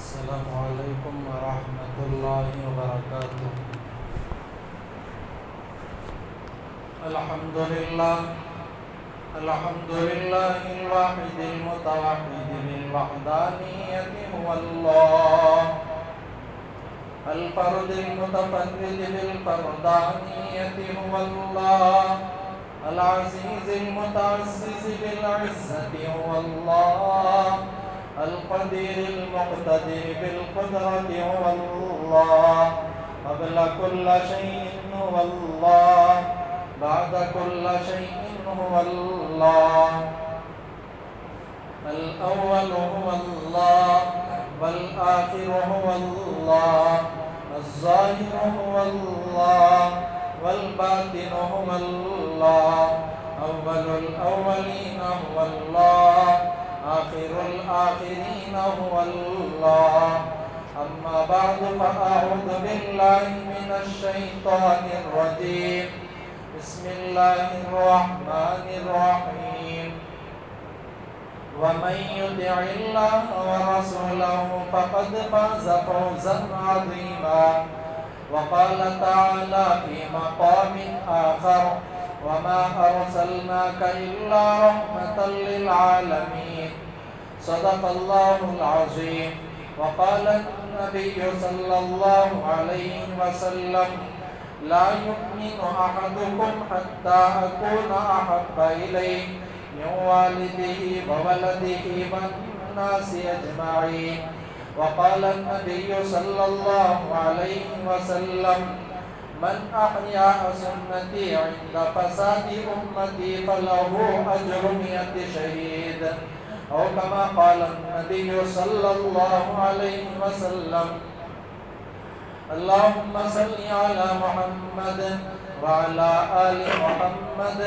السلام علیکم ورحمۃ اللہ وبرکاتہ۔ الحمدللہ الواحد المتوحد بالوحدانیت هو اللہ، الفرد المتفرد بالفردانیت هو اللہ، العزیز المتعزز بالعزت هو اللہ، القدیر المقتدر بالقدرت هو اللہ، قبل كل شيء هو اللہ، بعد كل شيء هو اللہ، الأول هو اللہ، والآخر هو اللہ، الظاہر هو اللہ، والباطن هو اللہ، أول الأولين هو اللہ، آخر الآخرين هو الله، أما بعد فأعوذ بالله من الشيطان الرجيم، بسم الله الرحمن الرحيم، ومن يطع الله ورسوله فقد فاز فوزا عظيما، وقال تعالى في مقام آخر، وما أرسلناك إلا رحمة للعالمين، صدق الله العظيم، وقال النبي صلى الله عليه وسلم لا يؤمن أحدكم حتى أكون أحب إليه من والده وولده والناس أجمعين، وقال النبي صلى الله عليه وسلم من أحيا سنتي عند فساد أمتي فله أجر 100 شهيد، أو كما قال النبي صلى الله عليه وسلم. اللهم صل على محمد وعلى آل محمد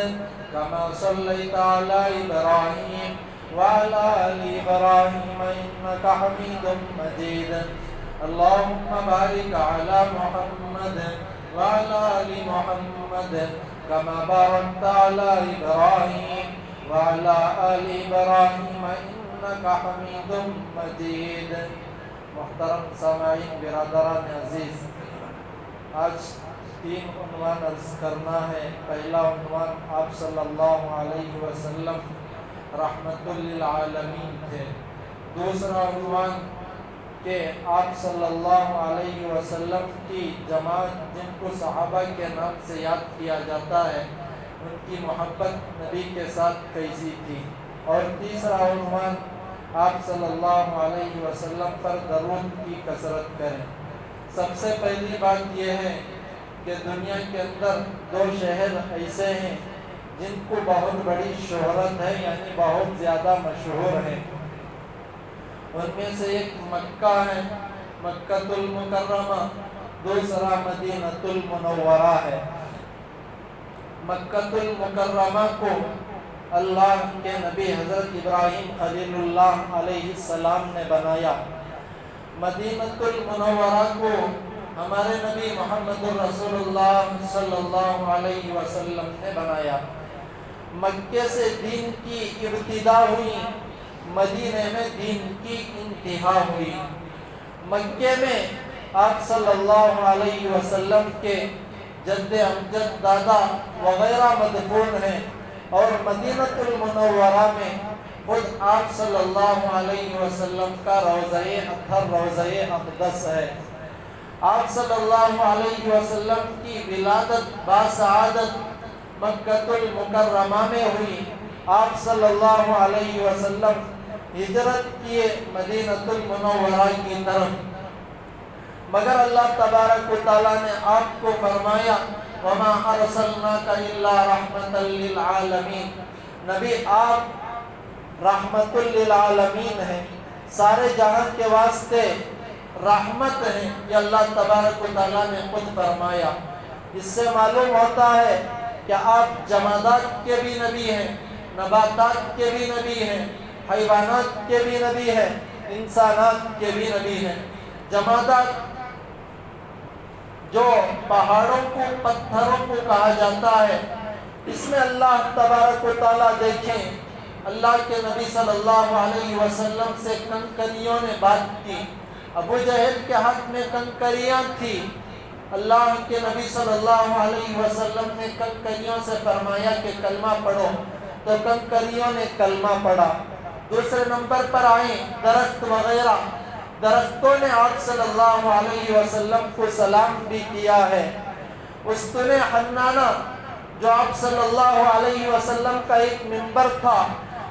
كما صليت على إبراهيم وعلى آل إبراهيم إنك حميد مجيد. اللهم بارك على محمد وعلى آل محمد كما باركت على إبراهيم وعلى آل إبراهيم إنك حميد مجيد. محترم سامعین برادران عزیز، آج 3 عنوان عرض کرنا ہے۔ پہلا عنوان آپ صلی اللہ علیہ وسلم رحمت للعالمین تھے۔ دوسرا عنوان کہ آپ صلی اللہ علیہ وسلم کی جماعت جن کو صحابہ کے نام سے یاد کیا جاتا ہے، ان کی محبت نبی کے ساتھ کیسی تھی۔ اور تیسرا عنوان آپ صلی اللہ علیہ وسلم پر درود کی کثرت کریں۔ سب سے پہلی بات یہ ہے کہ دنیا کے اندر 2 شہر ایسے ہیں جن کو بہت بڑی شہرت ہے، یعنی بہت زیادہ مشہور ہیں۔ ان میں سے ایک مکہ ہے، مکہ المکرمہ، دوسرا مدینہ المنورہ ہے۔ مکہ المکرمہ کو اللہ کے نبی حضرت ابراہیم خلیل اللہ علیہ السلام نے بنایا۔ مدینہ المنورہ کو ہمارے نبی محمد رسول اللہ صلی اللہ علیہ وسلم نے بنایا۔ مکے سے دین کی ابتدا ہوئی، مدینے میں دین کی انتہا ہوئی۔ مکے میں آپ صلی اللہ علیہ وسلم کے جد امجد دادا وغیرہ مدفون ہیں، اور مدینہ المنورہ میں خود آپ صلی اللہ علیہ وسلم کا روضہ اطہر، روضہ اقدس ہے۔ آپ صلی اللہ علیہ وسلم کی ولادت باسعادت مکہ المکرمہ میں ہوئی۔ آپ صلی اللہ علیہ وسلم ہجرت کیے مدینہ المنورہ کی طرف، مگر اللہ تبارک و تعالیٰ نے آپ کو فرمایا وَمَا أَرْسَلْنَاكَ إِلَّا رَحْمَةً لِلْعَالَمِينَ، نبی آپ رحمت للعالمین ہیں، سارے جہان کے واسطے رحمت ہیں، یہ اللہ تبارک و تعالیٰ نے خود فرمایا۔ اس سے معلوم ہوتا ہے کہ آپ جمادات کے بھی نبی ہیں، نباتات کے بھی نبی ہیں، حیوانات کے بھی نبی ہیں، انسانات کے بھی نبی ہیں۔ جمادات جو پہاڑوں کو، پتھروں کو کہا جاتا ہے، اس میں اللہ تبارک و تعالیٰ دیکھیں، اللہ کے نبی صلی اللہ علیہ وسلم سے کنکریوں نے بات کی، ابو جہل کے ہاتھ میں کنکریاں تھی، اللہ کے نبی صلی اللہ علیہ وسلم نے کنکریوں سے فرمایا کہ کلمہ پڑھو، تو کنکریوں نے کلمہ پڑھا۔ دوسرے نمبر پر آئیں درخت وغیرہ، درختوں نے آپ صلی اللہ علیہ وسلم کو سلام بھی کیا ہے۔ استن حنانہ جو آپ صلی اللہ علیہ وسلم کا ایک منبر تھا،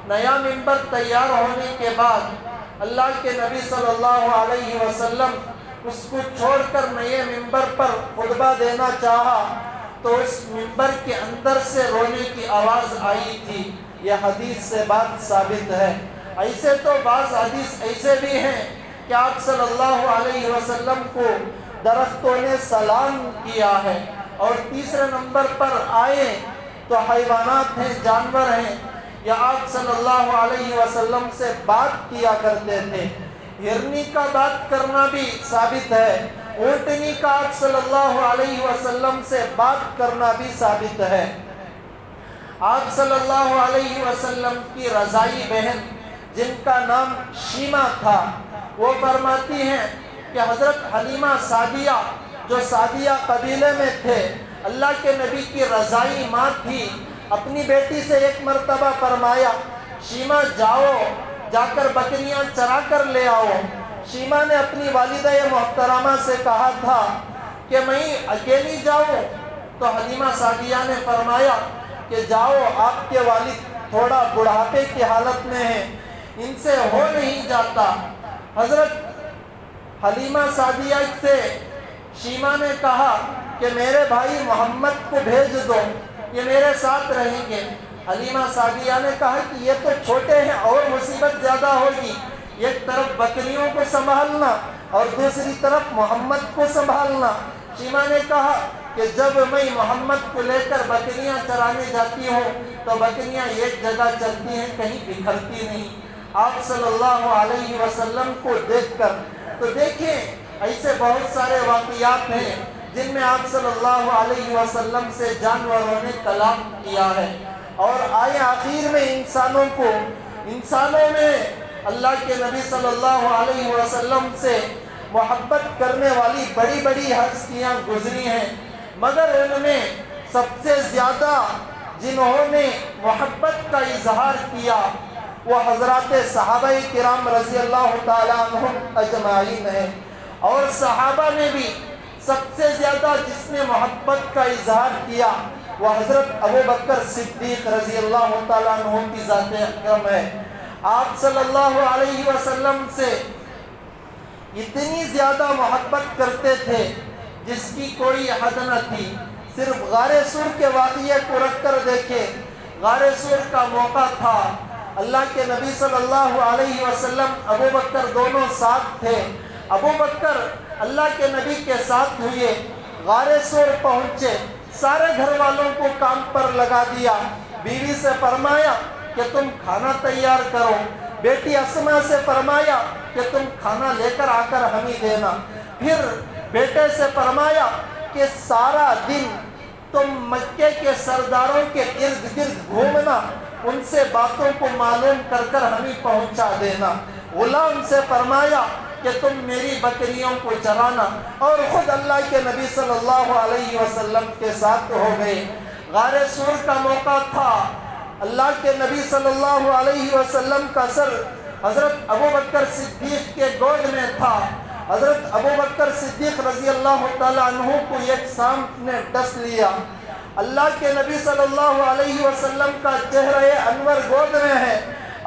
نیا منبر تیار ہونے کے بعد اللہ کے نبی صلی اللہ علیہ وسلم اس کو چھوڑ کر نئے منبر پر خطبہ دینا چاہا تو اس منبر کے اندر سے رونے کی آواز آئی تھی۔ یہ حدیث سے بات ثابت ہے۔ ایسے تو بعض حدیث ایسے بھی ہیں کہ آپ صلی اللہ علیہ وسلم کو درختوں نے سلام کیا ہے۔ اور تیسرے نمبر پر آئے تو حیوانات ہیں، جانور ہیں، یا آپ صلی اللہ علیہ وسلم سے بات کیا کرتے تھے۔ ہرنی کا بات کرنا بھی ثابت ہے، اونٹنی کا آپ صلی اللہ علیہ وسلم سے بات کرنا بھی ثابت ہے۔ آپ صلی اللہ علیہ وسلم کی رضائی بہن جن کا نام شیمہ تھا، وہ فرماتی ہیں کہ حضرت حلیمہ سعدیہ جو سعدیہ قبیلے میں تھے، اللہ کے نبی کی رضائی ماں تھی، اپنی بیٹی سے ایک مرتبہ فرمایا شیمہ جاؤ، جا کر بکریاں چرا کر لے آؤ۔ شیمہ نے اپنی والدہ محترمہ سے کہا تھا کہ میں اکیلی جاؤں، تو حلیمہ سعدیہ نے فرمایا کہ جاؤ، آپ کے والد تھوڑا بڑھاپے کی حالت میں ہیں، ان سے ہو نہیں جاتا۔ حضرت حلیمہ سعدیہ سے شیمہ نے کہا کہ میرے بھائی محمد کو بھیج دو، یہ میرے ساتھ رہیں گے۔ حلیمہ سعدیہ نے کہا کہ یہ تو چھوٹے ہیں اور مصیبت زیادہ ہوگی، ایک طرف بکریوں کو سنبھالنا اور دوسری طرف محمد کو سنبھالنا۔ شیمہ نے کہا کہ جب میں محمد کو لے کر بکریاں چرانے جاتی ہوں تو بکریاں ایک جگہ چلتی ہیں، کہیں بکھرتی نہیں۔ آپ صلی اللہ علیہ وسلم کو دیکھ کر تو دیکھیں ایسے بہت سارے واقعات ہیں جن میں آپ صلی اللہ علیہ وسلم سے جانوروں نے کلام کیا ہے۔ اور آئے آخر میں انسانوں میں اللہ کے نبی صلی اللہ علیہ وسلم سے محبت کرنے والی بڑی بڑی ہستیاں گزری ہیں، مگر ان میں سب سے زیادہ جنہوں نے محبت کا اظہار کیا وہ حضرات صحابہ کرام رضی اللہ تعالیٰ عنہم اجمعین ہیں۔ اور صحابہ میں بھی سب سے زیادہ جس نے محبت کا اظہار کیا وہ حضرت ابو بکر صدیق رضی اللہ تعالیٰ عنہ کی ذات اکرم ہے۔ آپ صلی اللہ علیہ وسلم سے اتنی زیادہ محبت کرتے تھے جس کی کوئی حد نہ تھی۔ صرف غار سور کے واقعے کو رکھ کر دیکھیں، غار سور کا موقع تھا، اللہ کے نبی صلی اللہ علیہ وسلم ابو بکر دونوں ساتھ تھے۔ ابو بکر اللہ کے نبی کے ساتھ ہوئے، غار سور پہنچے، سارے گھر والوں کو کام پر لگا دیا، بیوی سے فرمایا کہ تم کھانا تیار کرو، بیٹی اسما سے فرمایا کہ تم کھانا لے کر آ کر ہمیں دینا، پھر بیٹے سے فرمایا کہ سارا دن تم مکے کے سرداروں کے ارد گرد گھومنا، ان سے باتوں کو معلوم کر کر ہمیں پہنچا دینا، غلام سے فرمایا کہ تم میری بکریوں کو چرانا، اور خود اللہ کے نبی صلی اللہ علیہ وسلم کے ساتھ ہو گئے۔ غار سور کا موقع تھا، اللہ کے نبی صلی اللہ علیہ وسلم کا سر حضرت ابو بکر صدیق کے گود میں تھا۔ حضرت ابو بکر صدیق رضی اللہ تعالیٰ عنہ کو ایک سانپ نے ڈس لیا۔ اللہ کے نبی صلی اللہ علیہ وسلم کا چہرہ انور گود میں ہے،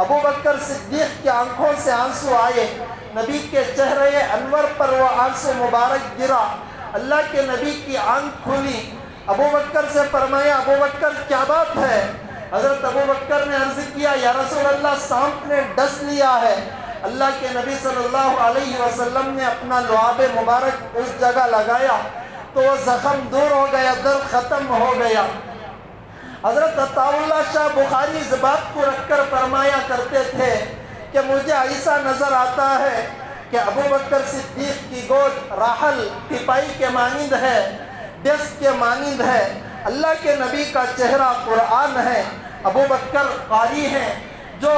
ابو بکر صدیق کی آنکھوں سے آنسو آئے، نبی کے چہرے انور پر وہ آنسو مبارک گرا، اللہ کے نبی کی آنکھ کھلی، ابو بکر سے فرمایا ابو بکر کیا بات ہے؟ حضرت ابو بکر نے عرض کیا یا رسول اللہ سانپ نے ڈس لیا ہے۔ اللہ کے نبی صلی اللہ علیہ وسلم نے اپنا لعاب مبارک اس جگہ لگایا تو وہ زخم دور ہو گیا، درد ختم ہو گیا۔ حضرت عطا اللہ شاہ بخاری اس بات کو رکھ کر فرمایا کرتے تھے کہ مجھے ایسا نظر آتا ہے کہ ابو بکر صدیق کی گود راحل ٹپائی کے مانند ہے، ڈسک کے مانند ہے، اللہ کے نبی کا چہرہ قرآن ہے، ابو بکر قاری ہیں جو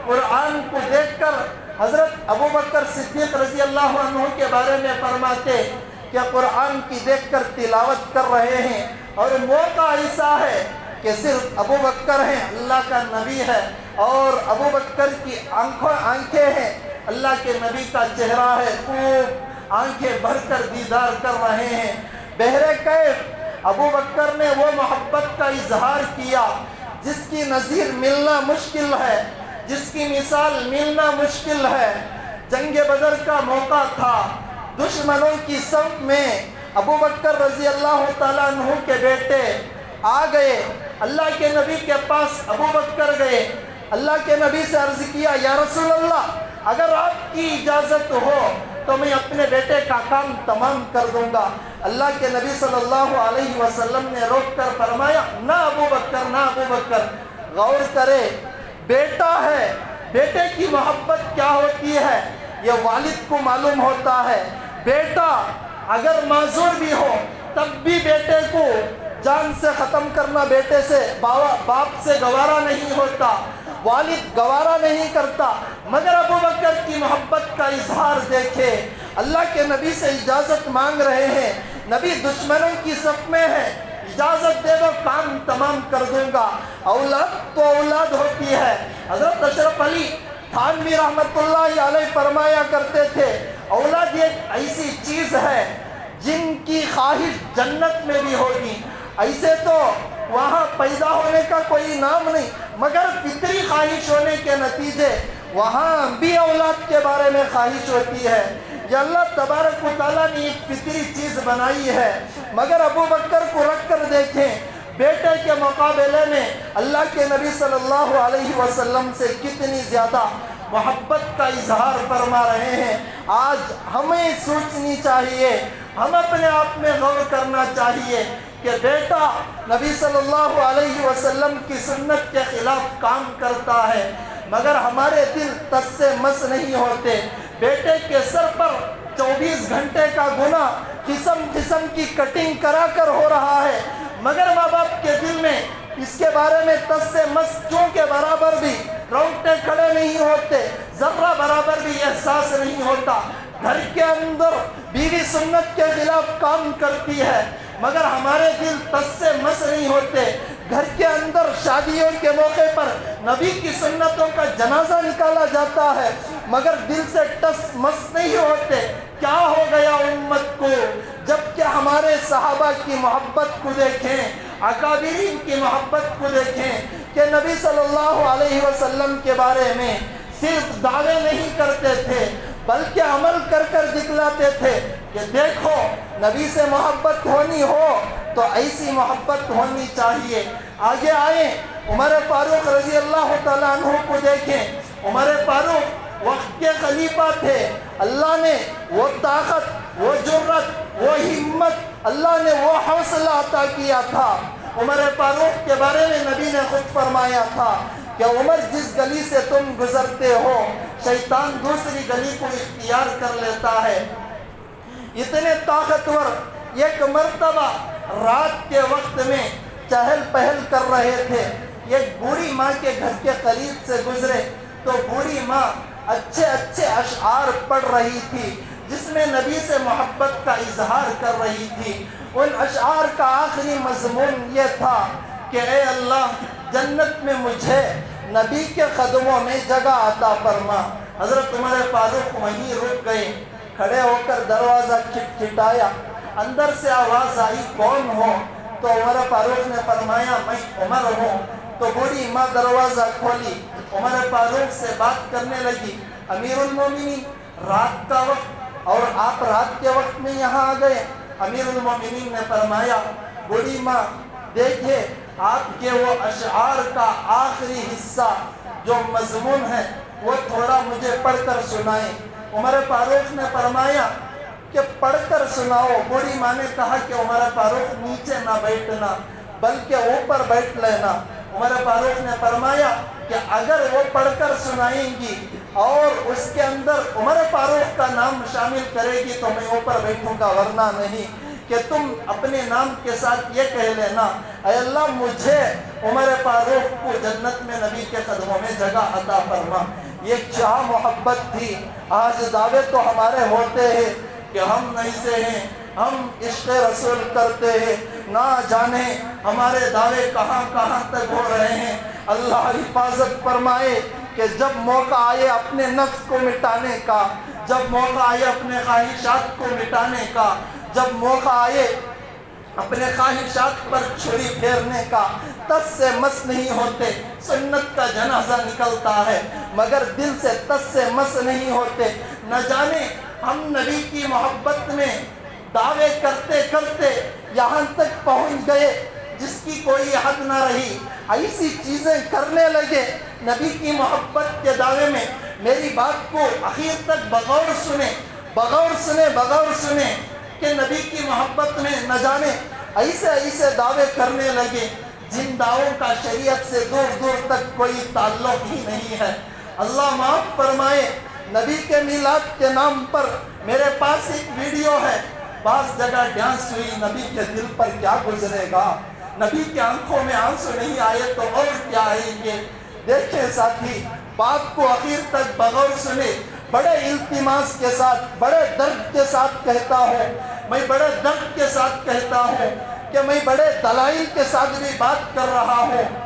قرآن کو دیکھ کر حضرت ابو بکر صدیق رضی اللہ عنہ کے بارے میں فرماتے کہ قرآن کی دیکھ کر تلاوت کر رہے ہیں اور موقع ایسا ہے کہ صرف ابو بکر ہیں، اللہ کا نبی ہے، اور ابو بکر کی آنکھیں ہیں، اللہ کے نبی کا چہرہ ہے، خوب آنکھیں بھر کر دیدار کر رہے ہیں۔ بہرے کیف ابو بکر نے وہ محبت کا اظہار کیا جس کی نظیر ملنا مشکل ہے، جس کی مثال ملنا مشکل ہے۔ جنگ بدر کا موقع تھا، دشمنوں کی صف میں ابو بکر رضی اللہ تعالیٰ عنہ کے بیٹے آ گئے، اللہ کے نبی کے پاس ابو بکر گئے، اللہ کے نبی سے عرض کیا یا رسول اللہ اگر آپ کی اجازت ہو تو میں اپنے بیٹے کا کام تمام کر دوں گا۔ اللہ کے نبی صلی اللہ علیہ وسلم نے روک کر فرمایا نہ ابو بکر، نہ ابو بکر، غور کرے، بیٹا ہے، بیٹے کی محبت کیا ہوتی ہے یہ والد کو معلوم ہوتا ہے۔ بیٹا اگر معذور بھی ہو تب بھی بیٹے کو جان سے ختم کرنا بیٹے سے، باپ سے گوارا نہیں ہوتا، والد گوارا نہیں کرتا، مگر ابو بکر کی محبت کا اظہار دیکھے، اللہ کے نبی سے اجازت مانگ رہے ہیں، نبی دشمنوں کی صف میں ہے، اجازت دے دو کام تمام کر دوں گا۔ اولاد تو اولاد ہوتی ہے۔ حضرت اشرف علی تھانوی رحمت اللہ علیہ فرمایا کرتے تھے اولاد ایک ایسی چیز ہے جن کی خواہش جنت میں بھی ہوگی، ایسے تو وہاں پیدا ہونے کا کوئی نام نہیں، مگر فطری خواہش ہونے کے نتیجے وہاں بھی اولاد کے بارے میں خواہش ہوتی ہے۔ یہ اللہ تبارک و تعالیٰ نے ایک فطری چیز بنائی ہے، مگر ابو بکر کو رکھ کر دیکھیں، بیٹے کے مقابلے میں اللہ کے نبی صلی اللہ علیہ وسلم سے کتنی زیادہ محبت کا اظہار فرما رہے ہیں۔ آج ہمیں سوچنی چاہیے، ہم اپنے آپ میں غور کرنا چاہیے کہ بیٹا نبی صلی اللہ علیہ وسلم کی سنت کے خلاف کام کرتا ہے، مگر ہمارے دل تس سے مس نہیں ہوتے۔ بیٹے کے سر پر 24 گھنٹے کا گناہ قسم قسم کی کٹنگ کرا کر ہو رہا ہے، مگر ماں باپ کے دل میں اس کے بارے میں تس سے مس چوں کے برابر بھی رونگٹے کھڑے نہیں ہوتے، ذرہ برابر بھی احساس نہیں ہوتا۔ گھر کے اندر بیوی سنت کے خلاف کام کرتی ہے، مگر ہمارے دل تس سے مس نہیں ہوتے۔ گھر کے اندر شادیوں کے موقع پر نبی کی سنتوں کا جنازہ نکالا جاتا ہے، مگر دل سے ٹس مس نہیں ہوتے۔ کیا ہو گیا امت کو؟ جبکہ ہمارے صحابہ کی محبت کو دیکھیں، اکابرین کی محبت کو دیکھیں کہ نبی صلی اللہ علیہ وسلم کے بارے میں صرف دعوے نہیں کرتے تھے بلکہ عمل کر کر دکھلاتے تھے کہ دیکھو نبی سے محبت ہونی ہو تو ایسی محبت ہونی چاہیے۔ آگے آئیں، عمر فاروق رضی اللہ تعالیٰ عنہ کو دیکھیں۔ عمر فاروق وقت کے خلیفہ تھے، اللہ نے وہ طاقت، وہ جرت، وہ ہمت، اللہ نے وہ حوصلہ عطا کیا تھا۔ عمر فاروق کے بارے میں نبی نے خود فرمایا تھا کہ عمر جس گلی سے تم گزرتے ہو شیطان دوسری گلی کو اختیار کر لیتا ہے۔ اتنے طاقتور ایک مرتبہ رات کے وقت میں چہل پہل کر رہے تھے، ایک بوڑھی ماں کے گھر کے قریب سے گزرے تو بوڑھی ماں اچھے اچھے اشعار پڑھ رہی تھی جس میں نبی سے محبت کا اظہار کر رہی تھی۔ ان اشعار کا آخری مضمون یہ تھا کہ اے اللہ جنت میں مجھے نبی کے قدموں میں جگہ عطا فرما۔ حضرت عمر فاروق وہیں رک گئے، کھڑے ہو کر دروازہ کھٹکھٹایا، اندر سے آواز آئی کون ہو؟ تو عمر فاروق نے فرمایا میں عمر ہوں۔ تو بوڑھی ماں دروازہ کھولی، عمر فاروق سے بات کرنے لگی، امیر المومنین رات کا وقت اور آپ رات کے وقت میں یہاں آ گئے۔ امیر المومنین نے فرمایا بوڑھی ماں دیکھے آپ کے وہ اشعار کا آخری حصہ جو مضمون ہے وہ تھوڑا مجھے پڑھ کر سنائیں۔ عمر فاروق نے فرمایا کہ پڑھ کر سناؤ۔ بوڑھی ماں نے کہا کہ عمر فاروق نیچے نہ بیٹھنا بلکہ اوپر بیٹھ لینا۔ عمر فاروق نے فرمایا کہ اگر وہ پڑھ کر سنائیں گی اور اس کے اندر عمر فاروق کا نام شامل کرے گی تو میں اوپر بیٹھوں گا، ورنہ نہیں، کہ تم اپنے نام کے ساتھ یہ کہہ لینا اے اللہ مجھے عمر فاروق کو جنت میں نبی کے قدموں میں جگہ عطا فرما۔ یہ کیا محبت تھی۔ آج دعوے تو ہمارے ہوتے ہیں کہ ہم نہیں سے ہیں، ہم عشق رسول کرتے ہیں، نہ جانے ہمارے دعوے کہاں کہاں تک ہو رہے ہیں۔ اللہ حفاظت فرمائے کہ جب موقع آئے اپنے نفس کو مٹانے کا، جب موقع آئے اپنے خواہشات کو مٹانے کا، جب موقع آئے اپنے خواہشات پر چھری پھیرنے کا، تس سے مس نہیں ہوتے۔ سنت کا جنازہ نکلتا ہے مگر دل سے تس سے مس نہیں ہوتے۔ نہ جانے ہم نبی کی محبت میں دعوے کرتے کرتے یہاں تک پہنچ گئے جس کی کوئی حد نہ رہی، ایسی چیزیں کرنے لگے نبی کی محبت کے دعوے میں۔ میری بات کو آخر تک بغور سنے، بغور سنے، بغور سنے کہ نبی کی محبت میں نہ جانے ایسے ایسے دعوے کرنے لگے جن دعووں کا شریعت سے دور دور تک کوئی تعلق ہی نہیں ہے۔ اللہ معاف فرمائے، نبی کے میلاد کے نام پر میرے پاس ایک ویڈیو ہے، بعض جگہ ڈانس ہوئی، نبی کے دل پر کیا گزرے گا؟ نبی کی آنکھوں میں آنسو نہیں آئے تو اور کیا آئیں گے؟ دیکھیں ساتھی، بات کو آخر تک بغور سنے، بڑے التماس کے ساتھ، بڑے درد کے ساتھ کہتا ہوں، میں بڑے درد کے ساتھ کہتا ہوں کہ میں بڑے دلائل کے ساتھ بھی بات کر رہا ہوں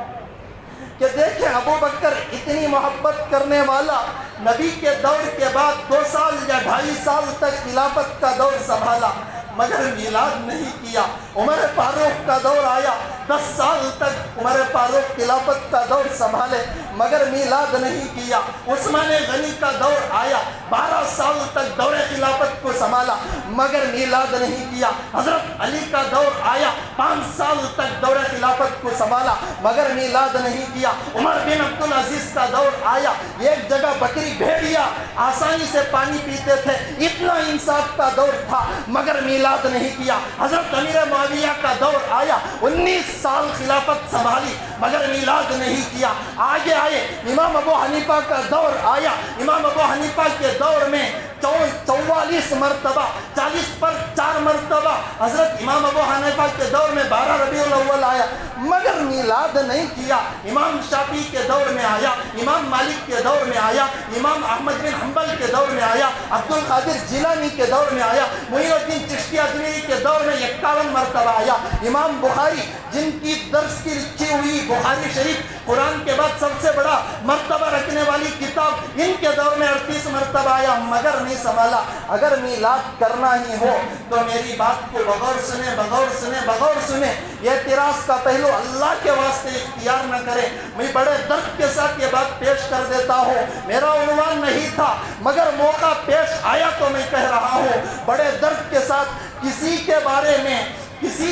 کہ دیکھیں ابو بکر اتنی محبت کرنے والا، نبی کے دور کے بعد 2 سال یا 2.5 سال تک خلافت کا دور سنبھالا مگر میلاد نہیں کیا۔ عمر فاروق کا دور آیا، 10 سال تک عمر فاروق خلافت کا دور سنبھالے مگر میلاد نہیں کیا۔ عثمان غنی کا دور آیا، 12 سال تک دور خلافت کو سنبھالا مگر میلاد نہیں کیا۔ حضرت علی کا دور آیا، 5 سال تک دور خلافت کو سنبھالا مگر میلاد نہیں کیا۔ عمر بن عبدالعزیز کا دور آیا، ایک جگہ بکری بھیڑیا آسانی سے پانی پیتے تھے، اتنا انصاف کا دور تھا مگر میلاد نہیں کیا۔ حضرت امیر معاویہ کا دور آیا، 19 سال خلافت سنبھالی مگر میلاد نہیں کیا۔ آگے آئے امام ابو حنیفہ کا دور آیا، امام ابو حنیفہ کے دور میں 44 مرتبہ، 40 پر 4 مرتبہ حضرت امام ابو حنیفہ کے دور میں 12 ربیع الاول آیا مگر میلاد نہیں کیا۔ امام شافعی کے دور میں آیا، امام مالک کے دور میں آیا، امام احمد بن حنبل کے دور میں آیا، عبد القادر جیلانی کے دور میں آیا، معین الدین چشتی اجمیری کے دور میں 51 مرتبہ آیا۔ امام بخاری جن کی درس کی لکھی ہوئی بخاری شریف قرآن کے بعد سب سے بڑا مرتبہ رکھنے والی کتاب، ان کے دور میں 38 مرتبہ آیا مگر نہیں سنبھالا۔ اگر میلاد کرنا ہی ہو تو میری بات کو بغور سنے، بغور سنے، بغور سنے۔ یہ اعتراض کا پہلو اللہ کے واسطے اختیار نہ کرے۔ میں بڑے درد کے ساتھ یہ بات پیش کر دیتا ہوں، میرا عنوان نہیں تھا مگر موقع پیش آیا تو میں کہہ رہا ہوں بڑے درد کے ساتھ۔ کسی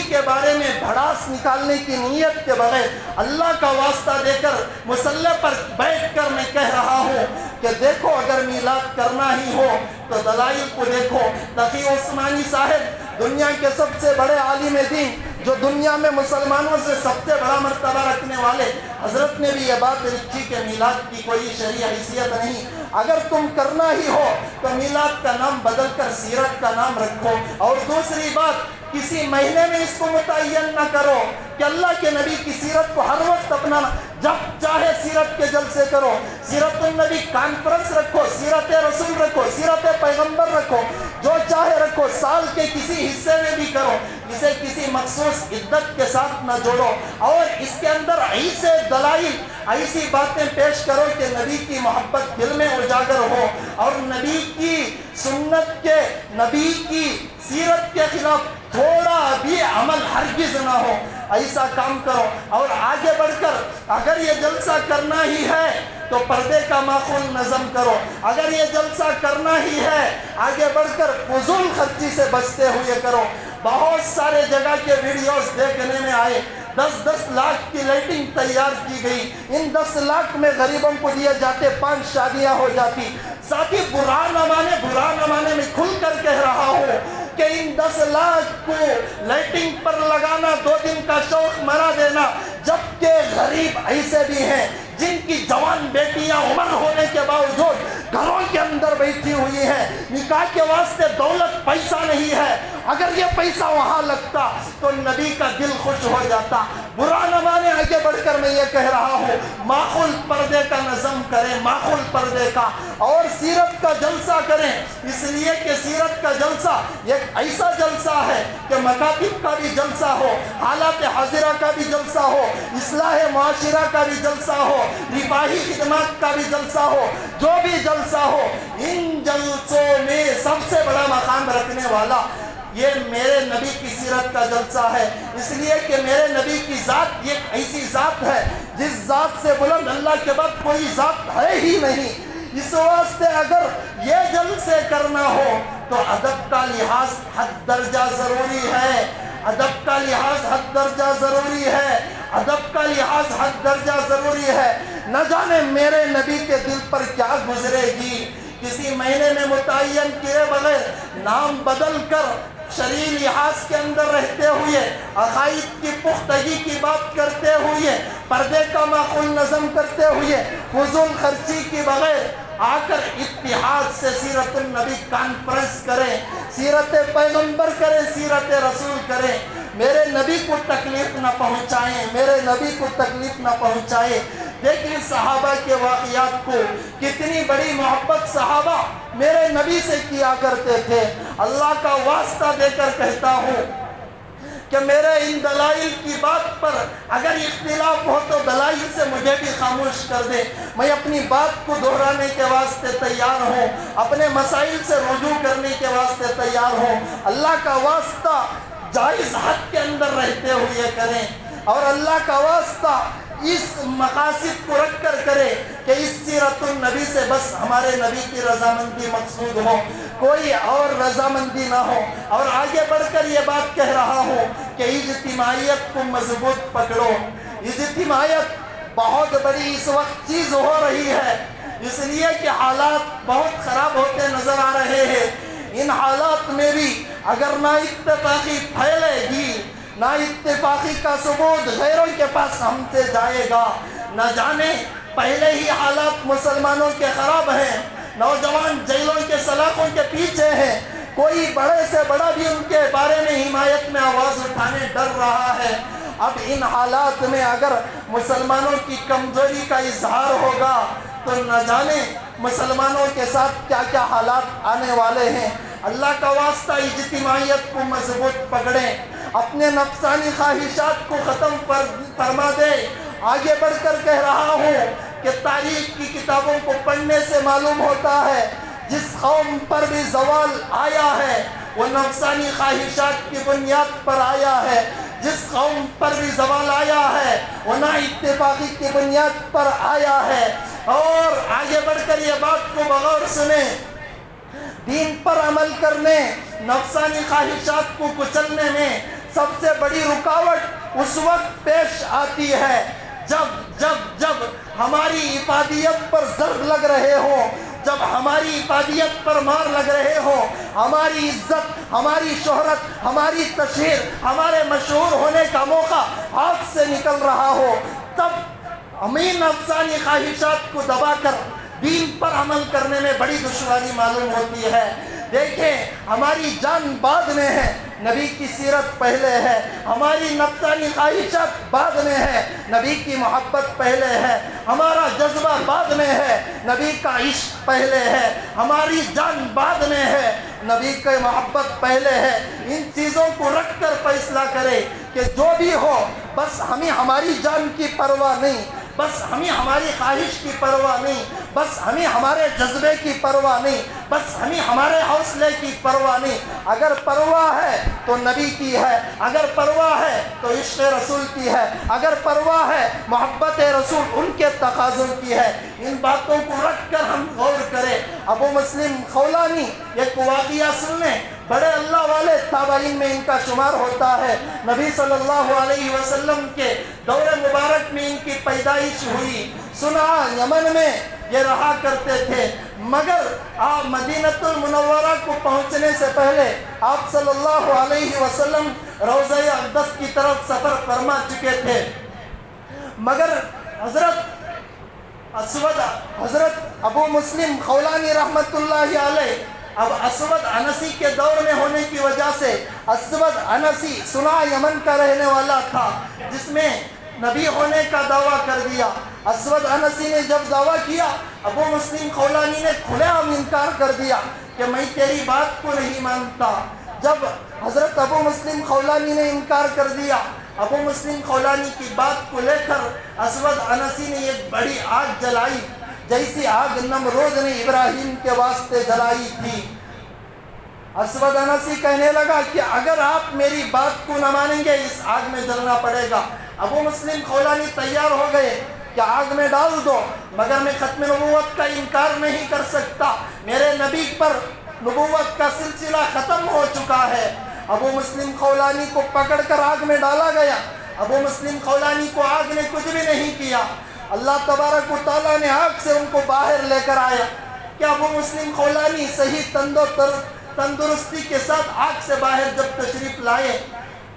کے بارے میں بھڑاس نکالنے کی نیت کے بغیر اللہ کا واسطہ دے کر مصلی پر بیٹھ کر میں کہہ رہا ہوں کہ دیکھو اگر میلاد کرنا ہی ہو تو دلائل کو دیکھو۔ تقی عثمانی صاحب دنیا کے سب سے بڑے عالم دین، جو دنیا میں مسلمانوں سے سب سے بڑا مرتبہ رکھنے والے، حضرت نے بھی یہ بات لکھی کہ میلاد کی کوئی شرعی حیثیت نہیں، اگر تم کرنا ہی ہو تو میلاد کا نام بدل کر سیرت کا نام رکھو۔ اور دوسری بات، کسی مہینے میں اس کو متعین نہ کرو کہ اللہ کے نبی کی سیرت کو ہر وقت اپنانا، جب چاہے سیرت کے جلسے کرو، سیرت النبی کانفرنس رکھو، سیرت رسول رکھو، سیرت پیغمبر رکھو، جو چاہے رکھو، سال کے کسی حصے میں بھی کرو، اسے کسی مخصوص عدت کے ساتھ نہ جوڑو اور اس کے اندر ایسے دلائل، ایسی باتیں پیش کرو کہ نبی کی محبت دل میں اجاگر ہو اور نبی کی سنت کے، نبی کی سیرت کے خلاف تھوڑا بھی عمل ہرگز نہ ہو۔ ایسا کام کرو اور آگے بڑھ کر اگر یہ جلسہ کرنا ہی ہے تو پردے کا معقول نظم کرو، اگر یہ جلسہ کرنا ہی ہے آگے بڑھ کر فضول خرچی سے بچتے ہوئے کرو۔ بہت سارے جگہ کے ویڈیوز دیکھنے میں آئے، 10 لاکھ کی لائٹنگ تیار کی گئی، ان 10 لاکھ میں غریبوں کو دیے جاتے 5 شادیاں ہو جاتی۔ ساتھی برا نہ مانے میں کھل کر کہہ رہا ہوں کہ ان 10 لاکھ کو لائٹنگ پر لگانا 2 دن کا شوق مرا دینا، جبکہ غریب ایسے بھی ہیں جن کی جوان بیٹیاں عمر ہونے کے باوجود گھروں کے اندر بیٹھی ہوئی ہیں، نکاح کے واسطے دولت پیسہ نہیں ہے، اگر یہ پیسہ وہاں لگتا تو نبی کا دل خوش ہو جاتا۔ برا نہ مانے، آگے بڑھ کر میں یہ کہہ رہا ہوں، ماحول پردے کا نظم کریں، ماحول پردے کا، اور سیرت کا جلسہ کریں، اس لیے کہ سیرت کا جلسہ ایک ایسا جلسہ ہے کہ مکاتب کا بھی جلسہ ہو، حالات حاضرہ کا بھی جلسہ ہو، اصلاح معاشرہ کا بھی جلسہ ہو، رفاہی خدمات کا بھی جلسہ ہو، جو بھی جلسہ ہو، ان جلسوں میں سب سے بڑا مقام رکھنے والا یہ میرے نبی کی سیرت کا جلسہ ہے، اس لیے کہ میرے نبی کی ذات ایک ایسی ذات ہے جس ذات سے بلند اللہ کے بعد کوئی ذات ہے ہی نہیں۔ اس واسطے اگر یہ جلسے کرنا ہو تو ادب کا لحاظ حد درجہ ضروری ہے، ادب کا لحاظ حد درجہ ضروری ہے، ادب کا لحاظ حد درجہ ضروری ہے۔ نہ جانے میرے نبی کے دل پر کیا گزرے گی، کسی مہینے میں متعین کیے بغیر نام بدل کر شرعی لحاظ کے اندر رہتے ہوئے، عقائد کی پختگی کی بات کرتے ہوئے، پردے کا ماحول نظم کرتے ہوئے، فضول خرچی کی بغیر آ کر اتحاد سے سیرت النبی کانفرنس کریں، سیرت پیغمبر کریں، سیرت رسول کریں، میرے نبی کو تکلیف نہ پہنچائیں، میرے نبی کو تکلیف نہ پہنچائیں۔ دیکھیں صحابہ کے واقعات کو، کتنی بڑی محبت صحابہ میرے نبی سے کیا کرتے تھے۔ اللہ کا واسطہ دے کر کہتا ہوں کہ میرے ان دلائل کی بات پر اگر اختلاف ہو تو دلائل سے مجھے بھی خاموش کر دے، میں اپنی بات کو دہرانے کے واسطے تیار ہوں، اپنے مسائل سے رجوع کرنے کے واسطے تیار ہوں۔ اللہ کا واسطہ جائز حد کے اندر رہتے ہوئے کریں، اور اللہ کا واسطہ اس مقاصد کو رکھ کر کرے کہ اس سیرت النبی سے بس ہمارے نبی کی رضامندی مقصود ہو، کوئی اور رضامندی نہ ہو۔ اور آگے بڑھ کر یہ بات کہہ رہا ہوں کہ اجتماعیت کو مضبوط پکڑو۔ اجتماعیت بہت بڑی اس وقت چیز ہو رہی ہے، اس لیے کہ حالات بہت خراب ہوتے نظر آ رہے ہیں۔ ان حالات میں بھی اگر نا اتفاقی پھیلے گی، نا اتفاقی کا ثبوت غیروں کے پاس ہم سے جائے گا، نہ جانے پہلے ہی حالات مسلمانوں کے خراب ہیں، نوجوان جیلوں کے سلاخوں کے پیچھے ہیں، کوئی بڑے سے بڑا بھی ان کے بارے میں حمایت میں آواز اٹھانے ڈر رہا ہے۔ اب ان حالات میں اگر مسلمانوں کی کمزوری کا اظہار ہوگا تو نہ جانے مسلمانوں کے ساتھ کیا کیا حالات آنے والے ہیں۔ اللہ کا واسطہ اجتماعیت کو مضبوط پکڑیں، اپنے نفسانی خواہشات کو ختم فرما دے۔ آگے بڑھ کر کہہ رہا ہوں کہ تاریخ کی کتابوں کو پڑھنے سے معلوم ہوتا ہے جس قوم پر بھی زوال آیا ہے وہ نفسانی خواہشات کی بنیاد پر آیا ہے، جس قوم پر بھی زوال آیا ہے وہ نا اتفاقی کی بنیاد پر آیا ہے۔ اور آگے بڑھ کر یہ بات کو بغور سنیں، دین پر عمل کرنے، نفسانی خواہشات کو کچلنے میں سب سے بڑی رکاوٹ اس وقت پیش آتی ہے جب ہماری افادیت پر ضرب لگ رہے ہوں، جب ہماری افادیت پر مار لگ رہے ہوں، ہماری عزت، ہماری شہرت، ہماری تشہیر، ہمارے مشہور ہونے کا موقع ہاتھ سے نکل رہا ہو، تب ہمیں نفسانی خواہشات کو دبا کر دین پر عمل کرنے میں بڑی دشواری معلوم ہوتی ہے۔ دیکھیں ہماری جان بعد میں ہے، نبی کی سیرت پہلے ہے، ہماری نفسانی خواہشات بعد میں ہے، نبی کی محبت پہلے ہے، ہمارا جذبہ بعد میں ہے، نبی کا عشق پہلے ہے، ہماری جان بعد میں ہے، نبی کی محبت پہلے ہے۔ ان چیزوں کو رکھ کر فیصلہ کرے کہ جو بھی ہو بس ہمیں ہماری جان کی پرواہ نہیں، بس ہمیں ہماری خواہش کی پرواہ نہیں، بس ہمیں ہمارے جذبے کی پرواہ نہیں، بس ہمیں ہمارے حوصلے کی پرواہ نہیں۔ اگر پرواہ ہے تو نبی کی ہے، اگر پرواہ ہے تو عشق رسول کی ہے، اگر پرواہ ہے محبت رسول ان کے تقاضوں کی ہے۔ ان باتوں کو رکھ کر ہم غور کریں۔ ابو مسلم خولانی ایک واقعہ سننے، بڑے اللہ والے تابعین میں ان کا شمار ہوتا ہے۔ نبی صلی اللہ علیہ وسلم کے دور مبارک میں ان کی پیدائش ہوئی، صنعاء یمن میں یہ رہا کرتے تھے، مگر آپ مدینہ المنورہ کو پہنچنے سے پہلے آپ صلی اللہ علیہ وسلم روضہ اقدس کی طرف سفر فرما چکے تھے، مگر حضرت ابو مسلم خولانی رحمت اللہ علیہ اب اسود انسی کے دور میں ہونے کی وجہ سے اسود انسی صنع یمن کا رہنے والا تھا، جس میں نبی ہونے کا دعویٰ کر دیا۔ اسود انسی نے جب دعویٰ کیا، ابو مسلم خولانی نے کھلے عام انکار کر دیا کہ میں تیری بات کو نہیں مانتا۔ جب حضرت ابو مسلم خولانی نے انکار کر دیا، ابو مسلم خولانی کی بات کو لے کر اسود انسی نے ایک بڑی آگ جلائی، جیسی آگ نمرود نے ابراہیم کے واسطے جلائی تھی۔ اسود انسی کہنے لگا کہ اگر آپ میری بات کو نہ مانیں گے اس آگ میں جلنا پڑے گا۔ ابو مسلم خولانی تیار ہو گئے کہ آگ میں ڈال دو، مگر میں ختم نبوت کا انکار نہیں کر سکتا، میرے نبی پر نبوت کا سلسلہ ختم ہو چکا ہے۔ ابو مسلم خولانی کو پکڑ کر آگ میں ڈالا گیا۔ ابو مسلم خولانی کو آگ نے کچھ بھی نہیں کیا۔ اللہ تبارک و تعالیٰ نے آگ سے ان کو باہر لے کر آیا کہ ابو مسلم خولانی صحیح تندرستی کے ساتھ آگ سے باہر جب تشریف لائے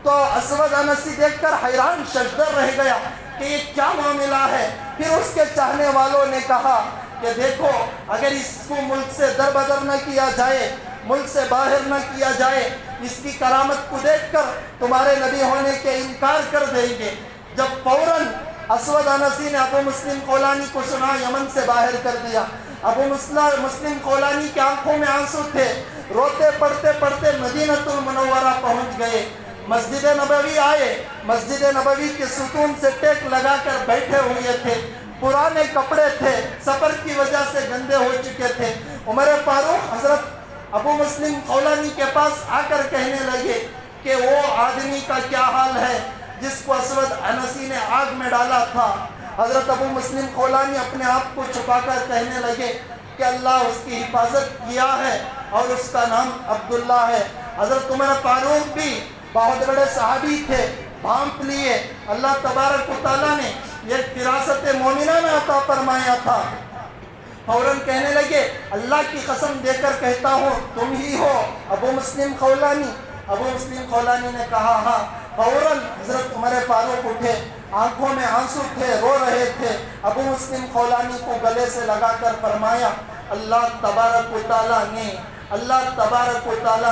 تو اسود انسی دیکھ کر حیران ششدر رہ گیا کہ یہ کیا معاملہ ہے۔ پھر اس کے چاہنے والوں نے کہا کہ دیکھو، اگر اس کو ملک سے در بدر نہ کیا جائے، ملک سے باہر نہ کیا جائے، اس کی کرامت کو دیکھ کر تمہارے نبی ہونے کے انکار کر دیں گے۔ جب فوراً اسود انسی نے ابو مسلم خولانی کو صنع یمن سے باہر کر دیا۔ ابو مسلم خولانی کی آنکھوں میں آنسو تھے، روتے پڑھتے پڑھتے مدینہ المنورہ پہنچ گئے۔ مسجد نبوی آئے، مسجد نبوی کے ستون سے ٹیک لگا کر بیٹھے ہوئے تھے، پرانے کپڑے تھے، سفر کی وجہ سے گندے ہو چکے تھے۔ عمر فاروق حضرت ابو مسلم خولانی کے پاس آ کر کہنے لگے کہ وہ آدمی کا کیا حال ہے جس کو اسود انسی نے آگ میں ڈالا تھا۔ حضرت ابو مسلم خولانی اپنے آپ کو چھپا کر کہنے لگے کہ اللہ اس کی حفاظت کیا ہے اور اس کا نام عبداللہ ہے۔ حضرت عمر فاروق بھی بہت بڑے صحابی تھے، بھانپ لیے۔ اللہ تبارک و تعالیٰ نے یہ فراست مومنہ میں عطا فرمایا تھا۔ فوراً کہنے لگے اللہ کی قسم دے کر کہتا ہوں تم ہی ہو ابو مسلم خولانی۔ ابو مسلم خولانی نے کہا ہاں۔ فوراً حضرت عمر فاروق اٹھے، آنکھوں میں آنسو تھے، رو رہے تھے۔ ابو مسلم خولانی کو گلے سے لگا کر فرمایا اللہ تبارک و تعالیٰ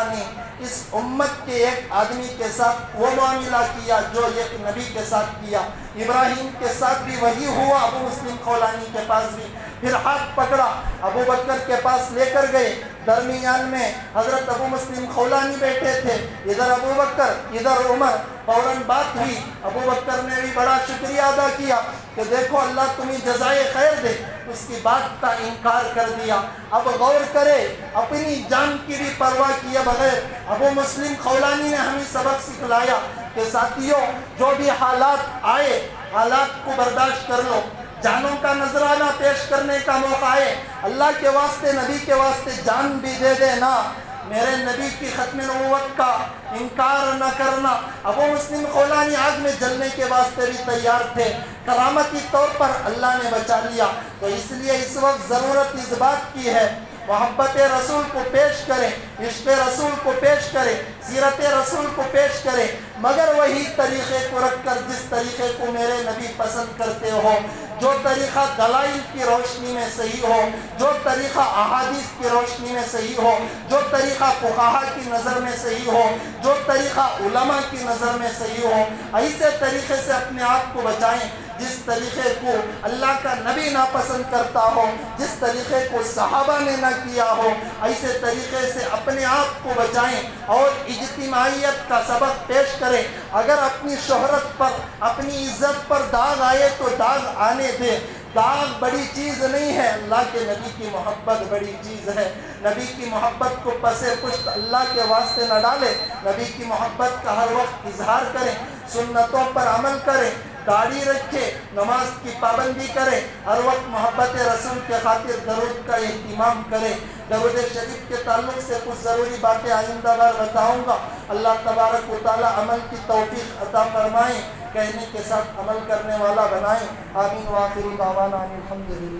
نے اس امت کے ایک آدمی کے ساتھ وہ معاملہ کیا جو ایک نبی کے ساتھ کیا۔ ابراہیم کے ساتھ بھی وہی ہوا، ابو مسلم خولانی کے پاس بھی۔ پھر ہاتھ پکڑا، ابو بکر کے پاس لے کر گئے۔ درمیان میں حضرت ابو مسلم خولانی بیٹھے تھے، ادھر ابو بکر ادھر عمر۔ فوراً بات ہوئی، ابو بکر نے بھی بڑا شکریہ ادا کیا کہ دیکھو اللہ تمہیں جزائے خیر دے، اس کی بات کا انکار کر دیا۔ اب غور کرے، اپنی جان کی بھی پرواہ کیے بغیر ابو مسلم خولانی نے ہمیں سبق سکھلایا کہ ساتھیوں جو بھی حالات آئے حالات کو برداشت کر لو۔ جانوں کا نذرانہ پیش کرنے کا موقع آئے، اللہ کے واسطے نبی کے واسطے جان بھی دے دینا۔ میرے نبی کی ختم نبوت کا انکار نہ کرنا۔ ابو مسلم خولانی آگ میں جلنے کے واسطے بھی تیار تھے، کرامتی طور پر اللہ نے بچا لیا۔ تو اس لیے اس وقت ضرورت اس بات کی ہے محبت رسول کو پیش کریں، عشق رسول کو پیش کریں، سیرت رسول کو پیش کریں، مگر وہی طریقے کو رکھ کر جس طریقے کو میرے نبی پسند کرتے ہو، جو طریقہ دلائل کی روشنی میں صحیح ہو، جو طریقہ احادیث کی روشنی میں صحیح ہو، جو طریقہ فقہا کی نظر میں صحیح ہو، جو طریقہ علماء کی نظر میں صحیح ہو، ایسے طریقے سے اپنے آپ کو بچائیں جس طریقے کو اللہ کا نبی ناپسند کرتا ہو، جس طریقے کو صحابہ نے نہ کیا ہو، ایسے طریقے سے اپنے آپ کو بچائیں اور اجتماعیت کا سبق پیش کریں۔ اگر اپنی شہرت پر اپنی عزت پر داغ آئے تو داغ آنے دیں، داغ بڑی چیز نہیں ہے، اللہ کے نبی کی محبت بڑی چیز ہے۔ نبی کی محبت کو پسے پشت اللہ کے واسطے نہ ڈالے، نبی کی محبت کا ہر وقت اظہار کریں، سنتوں پر عمل کریں، داڑھی رکھے، نماز کی پابندی کرے، ہر وقت محبت رسول کے خاطر درود کا اہتمام کرے۔ درود شریف کے تعلق سے کچھ ضروری باتیں آئندہ بار بتاؤں گا۔ اللہ تبارک و تعالی عمل کی توفیق عطا فرمائیں، کہنے کے ساتھ عمل کرنے والا بنائیں۔ آمین وآخر دعوانا الحمدللہ۔